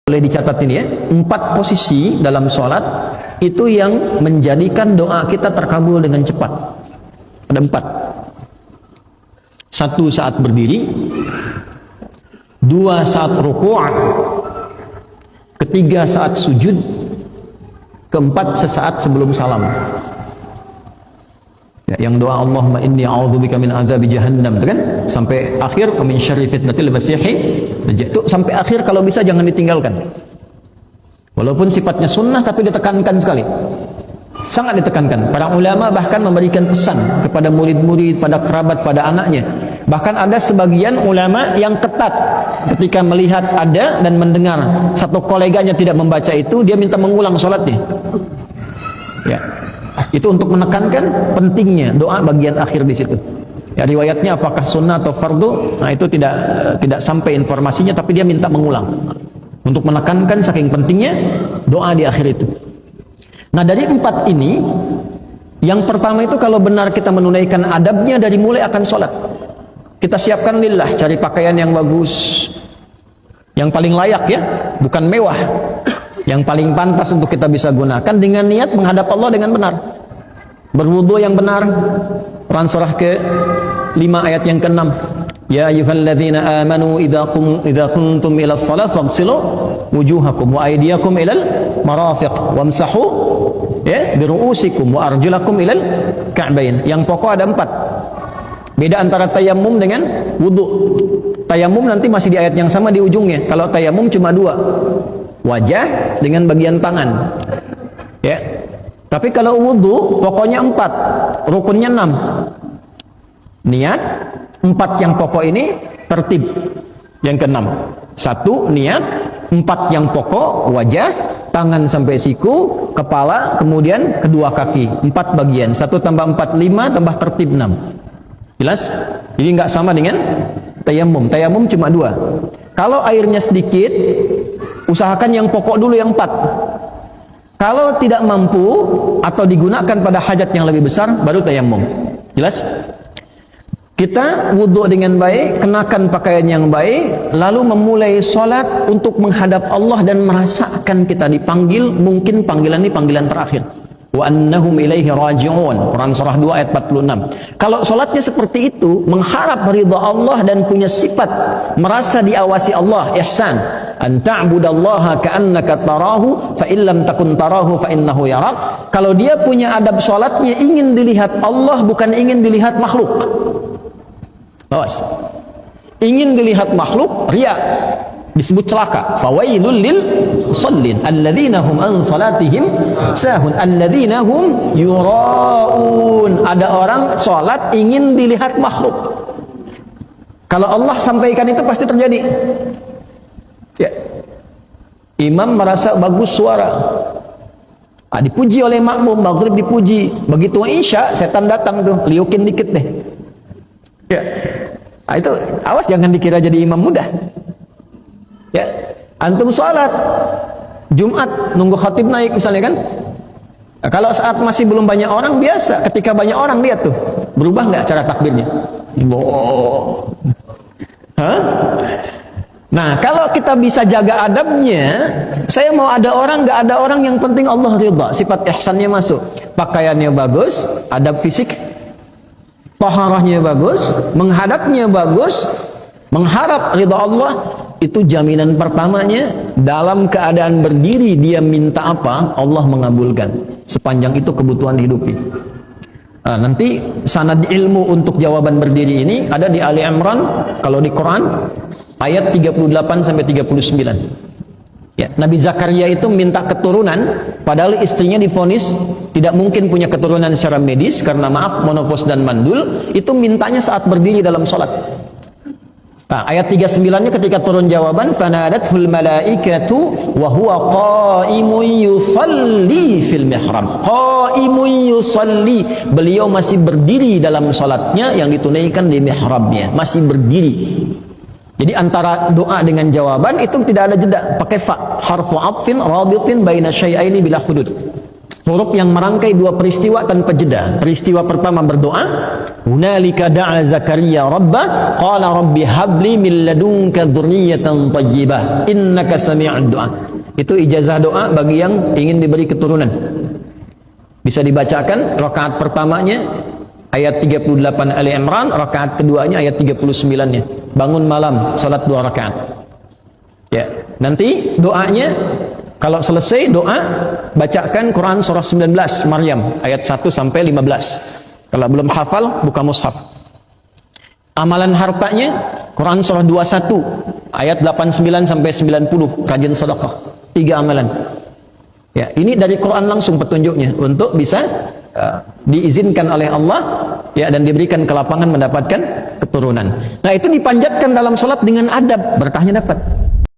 Boleh dicatat ini ya, 4 posisi dalam sholat itu yang menjadikan doa kita terkabul dengan cepat. Ada 4. 1 saat berdiri, 2 saat rukuk, 3 saat sujud, 4 sesaat sebelum salam. Ya, yang doa Allahumma inni a'udzubika min adzabi jahannam, itu kan? Sampai akhir min syarri fitnatil masiihid dajjal. Itu sampai akhir kalau bisa jangan ditinggalkan. Walaupun sifatnya sunnah tapi ditekankan sekali. Sangat ditekankan. Para ulama bahkan memberikan pesan kepada murid-murid, pada kerabat, pada anaknya. Bahkan ada sebagian ulama yang ketat ketika melihat ada dan mendengar satu koleganya tidak membaca itu, dia minta mengulang sholatnya. Ya. Itu untuk menekankan pentingnya doa bagian akhir di situ. Ya, riwayatnya apakah sunnah atau fardu, nah itu tidak sampai informasinya, tapi dia minta mengulang untuk menekankan saking pentingnya doa di akhir itu. Nah, dari 4 ini, yang pertama itu kalau benar kita menunaikan adabnya dari mulai akan sholat, kita siapkan lillah, cari pakaian yang bagus, yang paling layak ya, bukan mewah, yang paling pantas untuk kita bisa gunakan dengan niat menghadap Allah dengan benar. Berwudu yang benar. Quran surah ke-5 ayat yang ke-6. Ya ayyuhalladzina amanu idza kuntum ila shalah faghsilu wujuhakum wa aydiyakum ilal marafiq wamsahu ya biru'usikum wa arjulakum ilal ka'bain. Yang pokok ada 4. Beda antara tayammum dengan wudu. Tayammum nanti masih di ayat yang sama di ujungnya. Kalau tayammum cuma 2. Wajah dengan bagian tangan. Ya. Tapi kalau wudu pokoknya 4, rukunnya 6. Niat 4 yang pokok ini tertib. Yang ke-6. 1 niat, 4 yang pokok wajah, tangan sampai siku, kepala, kemudian kedua kaki. 4 bagian. 1 tambah 4 5 tambah tertib 6. Jelas? Jadi nggak sama dengan tayammum. Tayammum cuma 2. Kalau airnya sedikit, usahakan yang pokok dulu yang 4. Kalau tidak mampu atau digunakan pada hajat yang lebih besar, baru tayammum. Jelas? Kita wudhu dengan baik, kenakan pakaian yang baik, lalu memulai sholat untuk menghadap Allah dan merasakan kita dipanggil, mungkin panggilan ini panggilan terakhir. Wa annahum ilaihi raji'un. Quran surah 2 ayat 46. Kalau sholatnya seperti itu, mengharap ridha Allah dan punya sifat merasa diawasi Allah, ihsan. An ta'budallaha ka'annaka tarahu fa illam takun tarahu fa innahu yarak. Kalau dia punya adab sholatnya ingin dilihat Allah, bukan ingin dilihat makhluk. Awas. Ingin dilihat makhluk, riya, disebut celaka. Fawailul lil musallin alladzina hum an salatihim sahun alladzina hum yuraun. Ada orang salat ingin dilihat makhluk. Kalau Allah sampaikan itu pasti terjadi. Ya. Imam merasa bagus suara. Dipuji oleh makmum, maghrib dipuji. Begitu Isya, setan datang tuh, liukin dikit deh. Ya. Itu awas jangan dikira jadi imam mudah. Ya, antum sholat Jumat nunggu khatib naik misalnya kan. Nah, kalau saat masih belum banyak orang biasa, ketika banyak orang lihat tuh berubah nggak cara takbirnya? Oh. Hah? Nah, kalau kita bisa jaga adabnya, saya mau ada orang nggak ada orang, yang penting Allah ridha, sifat ihsannya masuk, pakaiannya bagus, adab fisik, taharahnya bagus, menghadapnya bagus, mengharap ridha Allah. Itu jaminan pertamanya. Dalam keadaan berdiri dia minta apa, Allah mengabulkan, sepanjang itu kebutuhan dihidupi. Nah, nanti sanad ilmu untuk jawaban berdiri ini ada di Ali Imran kalau di Quran ayat 38 sampai 39. Ya, Nabi Zakaria itu minta keturunan, padahal istrinya divonis tidak mungkin punya keturunan secara medis karena maaf monopos dan mandul. Itu mintanya saat berdiri dalam sholat. Nah, ayat 39-nya ketika turun jawaban, fanadathul malaikatu wa huwa qaimun yusalli fil mihrab. Qaimun yusalli, beliau masih berdiri dalam salatnya yang ditunaikan di mihrabnya, masih berdiri. Jadi antara doa dengan jawaban itu tidak ada jeda, pakai fa, harfu atfin rabitin baina syai'aini bila hudud. huruf yang merangkai dua peristiwa tanpa jeda. Peristiwa pertama berdoa, hunalika da'a Zakaria rabbah qala rabbi habli min ladunka dzurriyyatan thayyibah innaka sami'ud du'a. Itu ijazah doa bagi yang ingin diberi keturunan. Bisa dibacakan rakaat pertamanya ayat 38 Ali Imran, rakaat keduanya ayat 39-nya. Bangun malam salat 2 rakaat. Ya, nanti doanya kalau selesai doa bacakan Quran surah 19 Maryam ayat 1 sampai 15. Kalau belum hafal buka mushaf. Amalan hartanya Quran surah 21 ayat 89 sampai 90, rajin sedekah. 3 amalan. Ya, ini dari Quran langsung petunjuknya untuk bisa diizinkan oleh Allah ya dan diberikan kelapangan mendapatkan keturunan. Nah, itu dipanjatkan dalam salat dengan adab, berkahnya dapat.